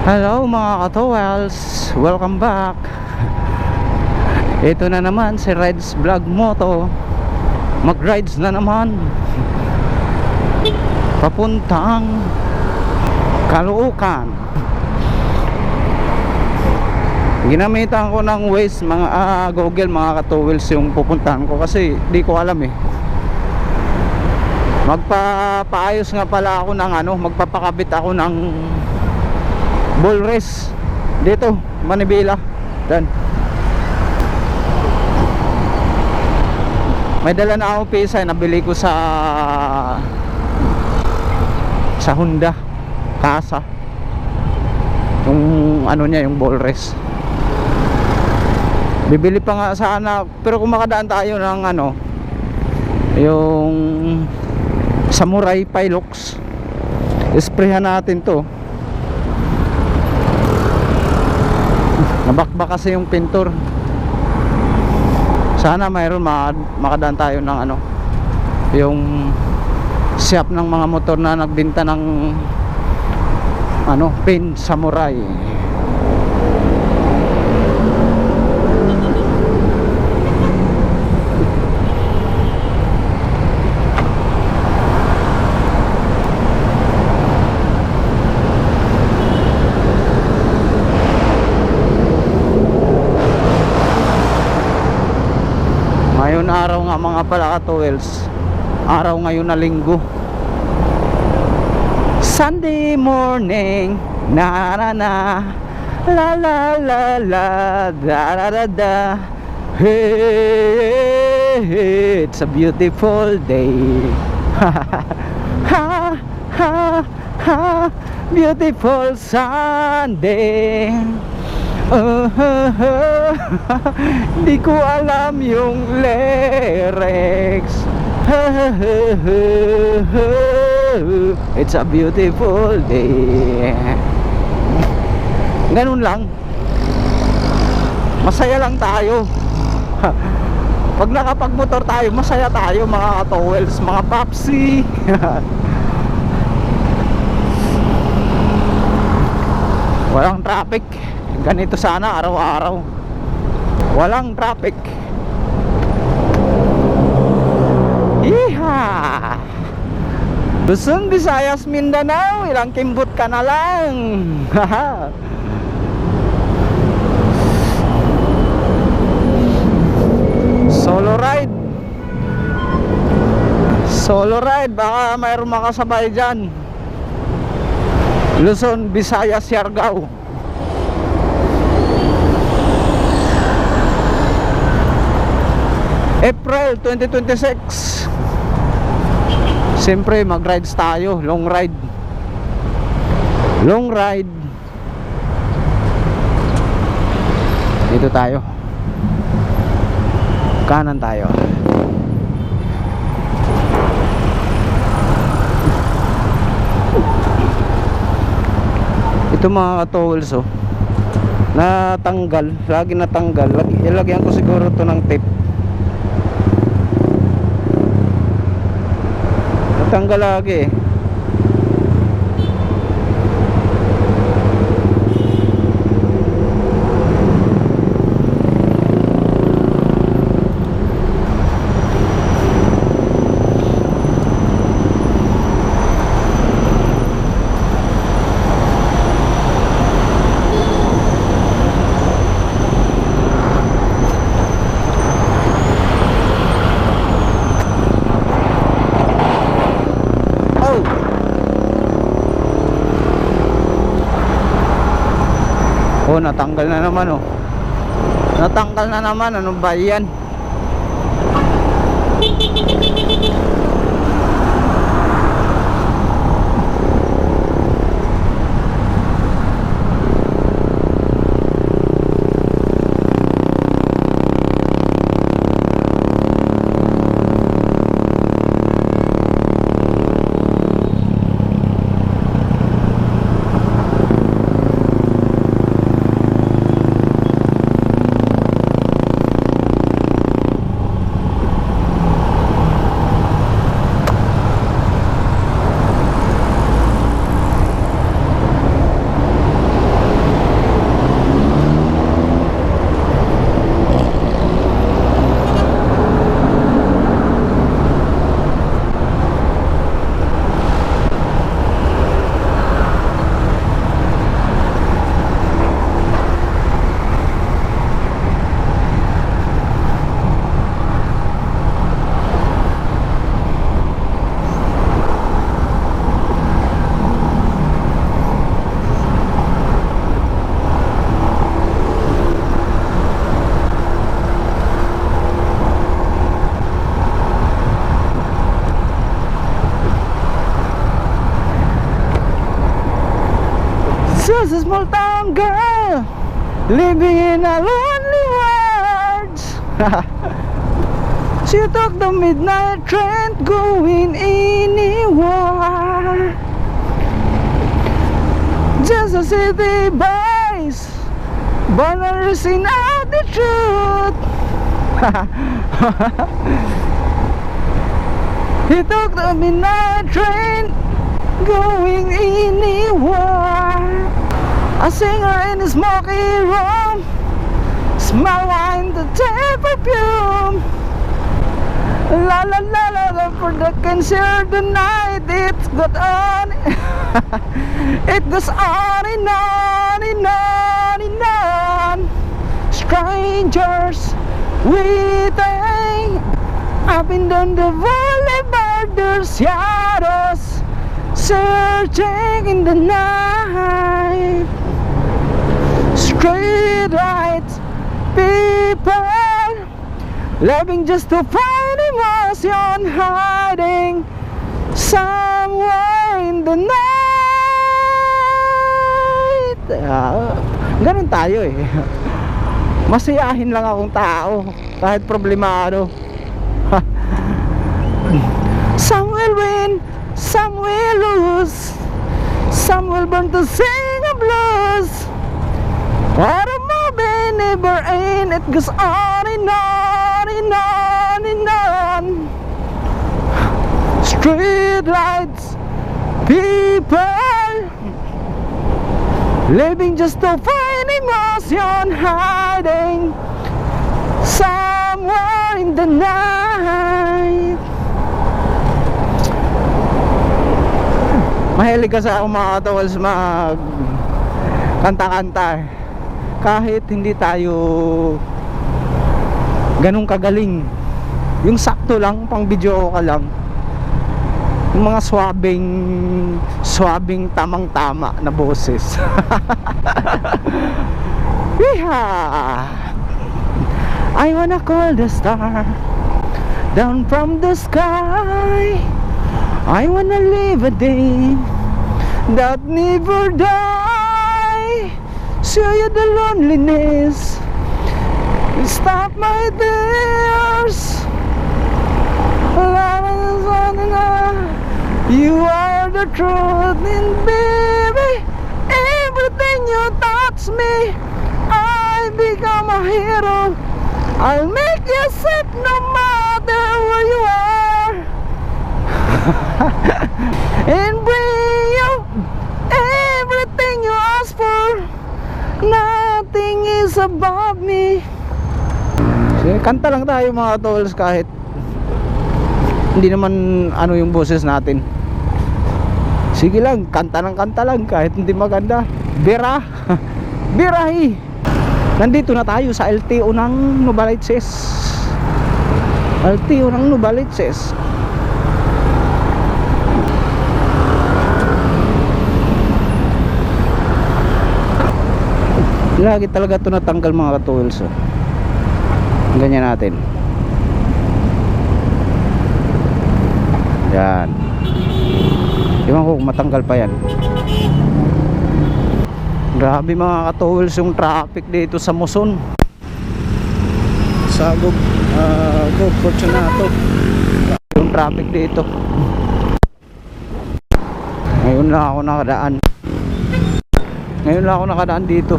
Hello mga ka-towels, welcome back. Ito na naman si Rides Vlog Moto. Mag-rides na naman papuntang Caloocan. Ginamitan ko ng Waze, mga Google mga ka-towels, yung pupuntahan ko kasi di ko alam eh. Magpapaayos nga pala ako ng magpapakabit ako ng ball race dito, Manibela. Dan. May dala na ako pisa, nabili ko sa Honda Casa. Yung niya, yung ball race. Bibili pa nga sana, pero kung makadaan tayo ng yung Samurai Pilox, isprayhan natin to. Nabakbak kasi yung pintor. Sana mayroon makadaan tayo ng yung shop ng mga motor na nagbenta ng pin Samurai. Ngayon araw nga mga pala ka-towels, araw ngayon na Linggo, Sunday morning, na na na, la la la la, da da da da. Hey, it's a beautiful day. Ha ha ha, beautiful Sunday. Di ko alam yung lyrics. It's a beautiful day. Ganun lang. Masaya lang tayo. Pag nakapagmotor tayo, masaya tayo mga ka-towels, mga papsi. Walang traffic. Ganito sana araw-araw. Walang traffic. Iha! Luzon, Visayas, Mindanao, ilang kimbot ka na lang. Solo ride. Solo ride, baka mayroong makasabay dyan. Luzon, Visayas, Siargao. April 2026. Siyempre mag-rides tayo, long ride. Long ride. Dito tayo. Kanan tayo. Ito mga ka-towels natanggal, lagi natanggal. Ilagyan ko siguro to ng tape. Tanggal lagi. Natanggal na naman natanggal na naman. Ano ba yan? Just a small town girl living in a lonely world. She took the midnight train going anywhere. Just a city boys born and raised in altitude. He took the midnight train going anywhere. A singer in a smoky room, smell wine to take perfume. La la la la la, for the cancer the night it got on. It goes on and on and on and on. Strangers waiting up and down the boulevard, there's shadows searching in the night. Street lights, people living just to find emotion, hiding somewhere in the night. Ganun tayo eh. Masiyahin lang akong tao kahit problemado. Some will win, some will lose, some will burn to sing a blues. What a movie never end, it goes on and on and on and on. Street lights, people living just to find emotion, hiding somewhere in the night. Mahilig kasi ako mga tools mag kanta-kanta eh. Kahit hindi tayo ganun kagaling, yung sakto lang, pang video ka lang, yung mga swabing tamang-tama na boses. Yeah. I wanna call the star down from the sky. I wanna live a day that never die. Show you the loneliness, stop my tears. You are the truth, and baby, everything you touch me, I become a hero. I'll make you sit no matter where you are. And bring you everything you ask for. Nothing is above me. Sige, kanta lang tayo mga tolls, kahit hindi naman ano yung boses natin. Sige lang, kanta lang kahit hindi maganda. Bira. Birahi. Nandito na tayo sa LTO ng Novaliches. LTO ng Novaliches. Lagi talaga ito natanggal mga tools. Ganyan natin. Yan. Ewan ko kung matanggal pa yan. Grabe mga ka-tools yung traffic dito sa Muson, sa Gov Fortunato. Yung traffic dito. Ngayon lang ako nakadaan dito.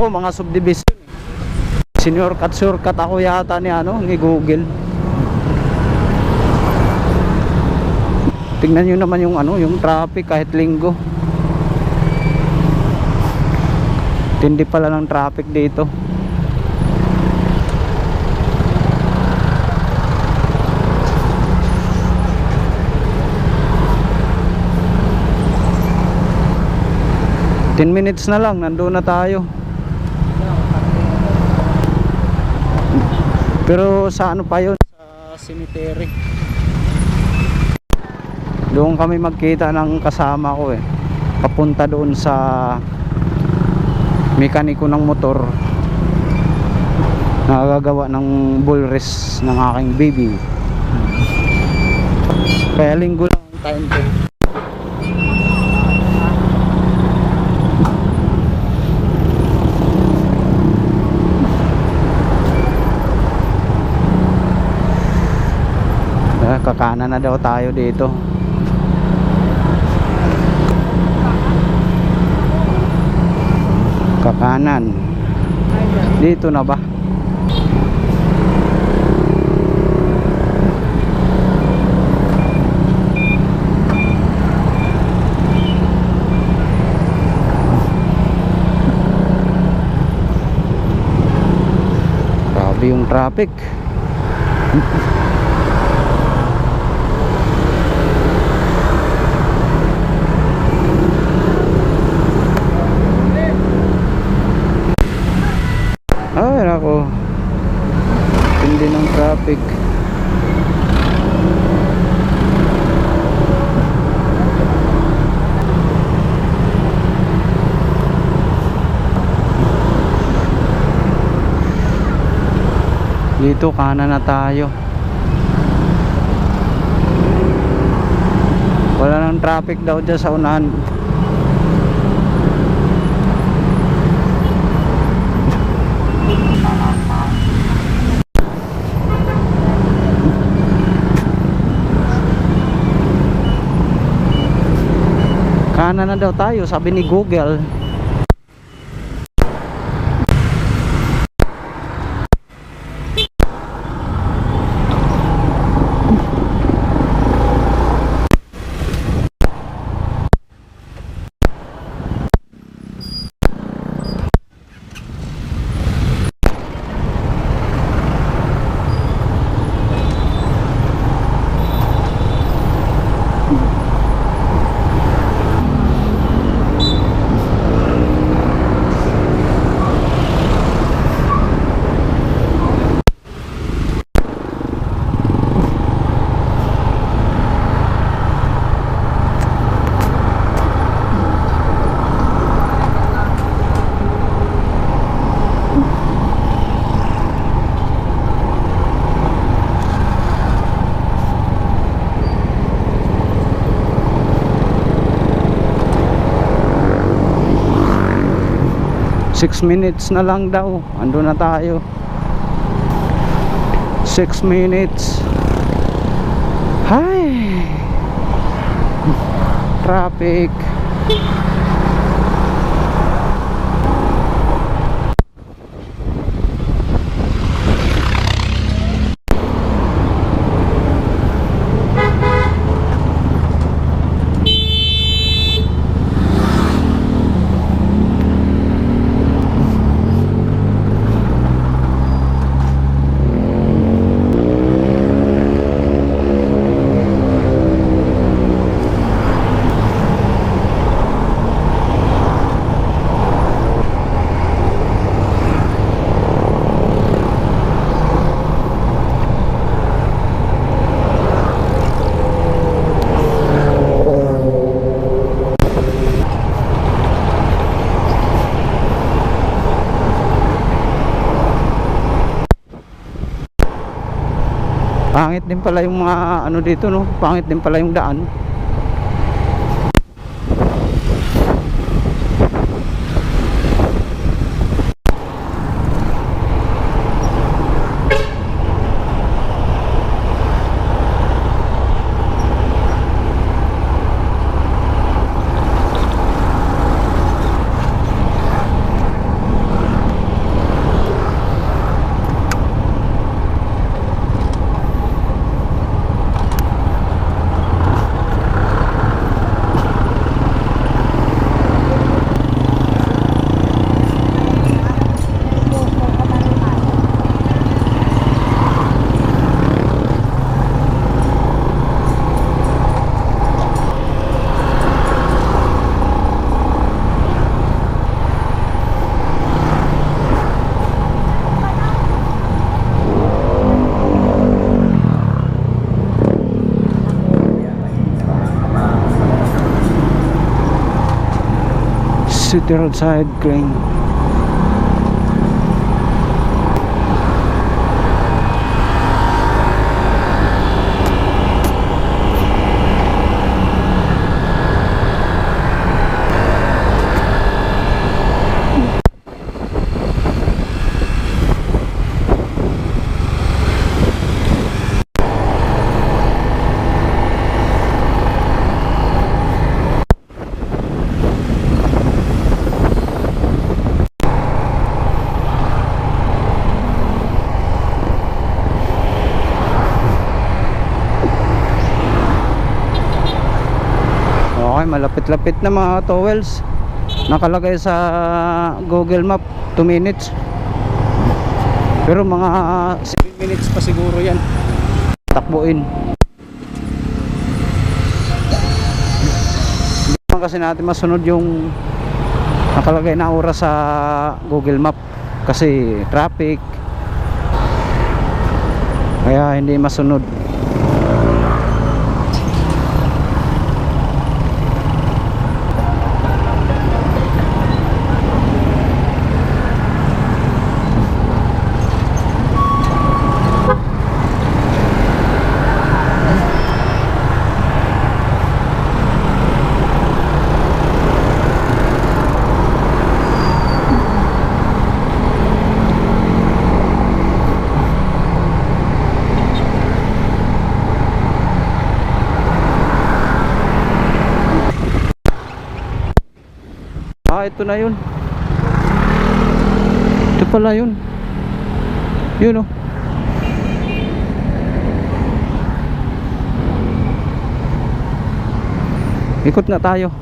Mga subdivision, shortcut ako yata ni Google. Tingnan nyo naman yung traffic kahit linggo. Tindi pala ng traffic dito. Ten minutes na lang, nandoon na tayo. Pero sa ano pa yun? Sa cemetery. Doon kami magkita ng kasama ko eh. Papunta doon sa mekaniko ng motor na gagawa ng bull race ng aking baby. Kaya linggo lang ang time ko. Kakanan na daw tayo dito. Kakanan. Dito na ba? Grabe yung traffic. Ay nako, hindi ng traffic. Dito kanan na tayo. Wala nang traffic daw dyan sa unahan. Kanan na daw tayo, sabi ni Google. Six minutes na lang daw, ando na tayo. 6 minutes. Hi, traffic. Pangit din pala yung mga ano dito, no? Pangit din pala yung daan. City roadside crane. Okay, malapit-lapit na mga towels. Nakalagay sa Google Map 2 minutes. Pero mga 7 minutes pa siguro yan. Takbuin. Hindi naman kasi natin masunod yung nakalagay na oras sa Google Map. Kasi traffic. Kaya hindi masunod. Ito na yun. Ito pala yun. Yun oh. Ikot na tayo.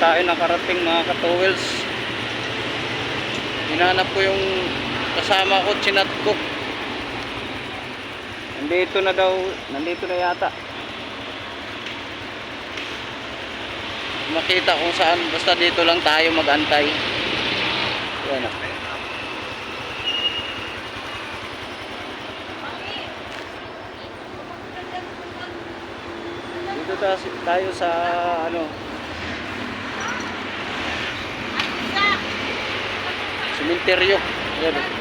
Tayo nakarating mga ka-towels. Hinanap ko yung kasama ko, chinat ko. Nandito na daw, nandito na yata. Makita kung saan, basta dito lang tayo mag-antay. Yan ah. Dito tayo sa ano, sementeryo. Ayan.